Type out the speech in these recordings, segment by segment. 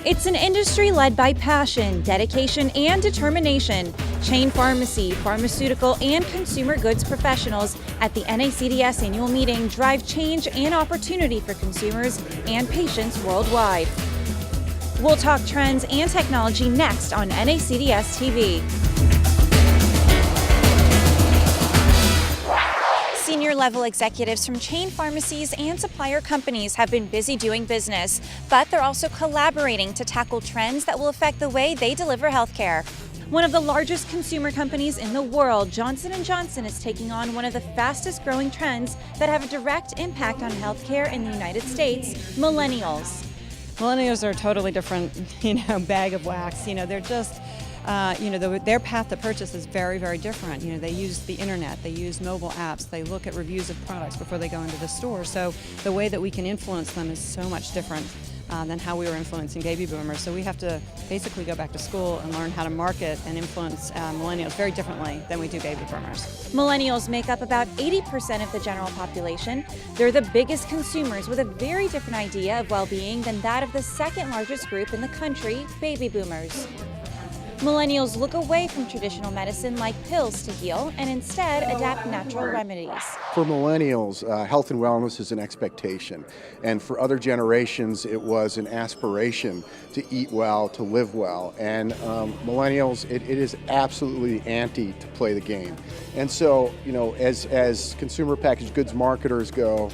It's an industry led by passion, dedication, and determination. Chain pharmacy, pharmaceutical, and consumer goods professionals at the NACDS Annual Meeting drive change and opportunity for consumers and patients worldwide. We'll talk trends and technology next on NACDS-TV. Senior-level executives from chain pharmacies and supplier companies have been busy doing business, but they're also collaborating to tackle trends that will affect the way they deliver healthcare. One of the largest consumer companies in the world, Johnson & Johnson, is taking on one of the fastest-growing trends that have a direct impact on healthcare in the United States: millennials. Millennials are a totally different, bag of wax. They're just, their path to purchase is very, very different. They use the internet, they use mobile apps, they look at reviews of products before they go into the store. So the way that we can influence them is so much different than how we were influencing baby boomers. So we have to basically go back to school and learn how to market and influence millennials very differently than we do baby boomers. Millennials make up about 80% of the general population. They're the biggest consumers with a very different idea of well-being than that of the second largest group in the country, baby boomers. Millennials look away from traditional medicine like pills to heal and instead adapt natural remedies. For millennials, health and wellness is an expectation, and for other generations it was an aspiration to eat well, to live well, and millennials, it is absolutely anti to play the game. And so, as consumer packaged goods marketers go,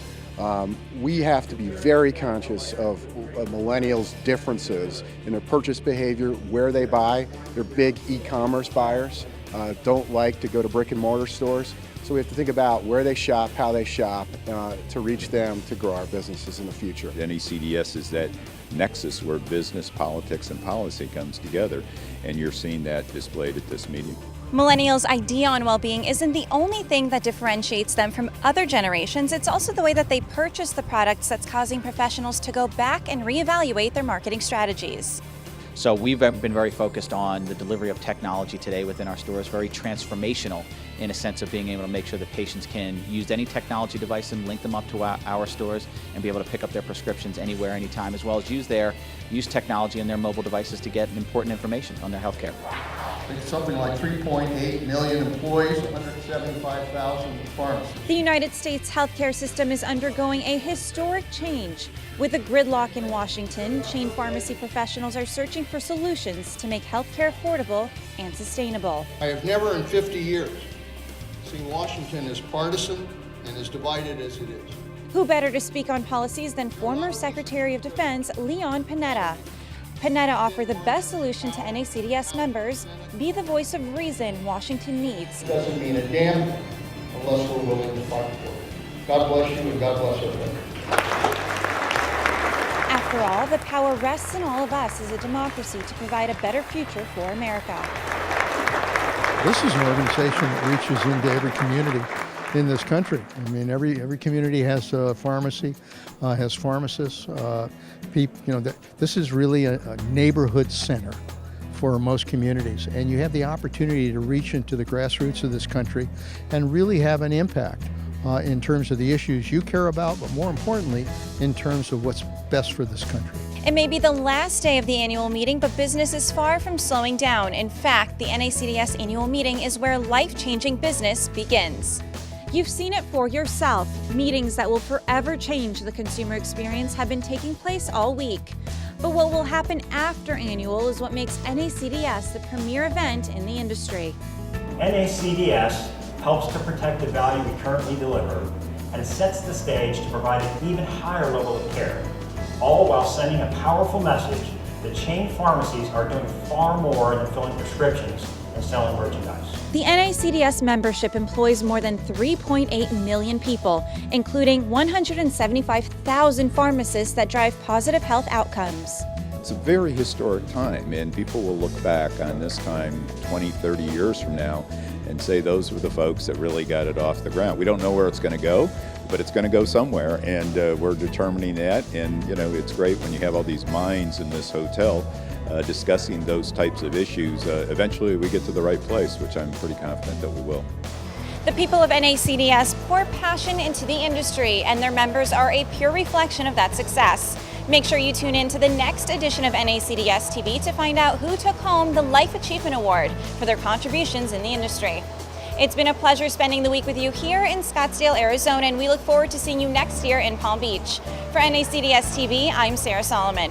we have to be very conscious of millennials' differences in their purchase behavior, where they buy. They're big e-commerce buyers, don't like to go to brick and mortar stores. So we have to think about where they shop, how they shop, to reach them to grow our businesses in the future. NACDS is that nexus where business, politics, and policy comes together, and you're seeing that displayed at this meeting. Millennials' idea on well-being isn't the only thing that differentiates them from other generations. It's also the way that they purchase the products that's causing professionals to go back and reevaluate their marketing strategies. So we've been very focused on the delivery of technology today within our stores, very transformational in a sense of being able to make sure that patients can use any technology device and link them up to our stores and be able to pick up their prescriptions anywhere, anytime, as well as use technology in their mobile devices to get important information on their health care. It's something like 3.8 million employees, 175,000 pharmacies. The United States healthcare system is undergoing a historic change. With a gridlock in Washington, chain pharmacy professionals are searching for solutions to make healthcare affordable and sustainable. I have never in 50 years seen Washington as partisan and as divided as it is. Who better to speak on policies than former Secretary of Defense Leon Panetta? Panetta offered the best solution to NACDS members: be the voice of reason Washington needs. It doesn't mean a damn thing unless we're willing to fight for it. God bless you and God bless everybody. After all, the power rests in all of us as a democracy to provide a better future for America. This is an organization that reaches into every community in this country. I mean, every community has a pharmacy, has pharmacists. This is really a neighborhood center for most communities, and you have the opportunity to reach into the grassroots of this country and really have an impact in terms of the issues you care about, but more importantly, in terms of what's best for this country. It may be the last day of the annual meeting, but business is far from slowing down. In fact, the NACDS Annual Meeting is where life-changing business begins. You've seen it for yourself. Meetings that will forever change the consumer experience have been taking place all week. But what will happen after annual is what makes NACDS the premier event in the industry. NACDS helps to protect the value we currently deliver, and it sets the stage to provide an even higher level of care, all while sending a powerful message that chain pharmacies are doing far more than filling prescriptions and selling merchandise. The NACDS membership employs more than 3.8 million people, including 175,000 pharmacists that drive positive health outcomes. It's a very historic time, and people will look back on this time 20, 30 years from now and say those were the folks that really got it off the ground. We don't know where it's going to go, but it's going to go somewhere, and we're determining that. And it's great when you have all these minds in this hotel discussing those types of issues. Eventually we get to the right place, which I'm pretty confident that we will. The people of NACDS pour passion into the industry, and their members are a pure reflection of that success. Make sure you tune in to the next edition of NACDS-TV to find out who took home the Life Achievement Award for their contributions in the industry. It's been a pleasure spending the week with you here in Scottsdale, Arizona, and we look forward to seeing you next year in Palm Beach. For NACDS-TV, I'm Sarah Solomon.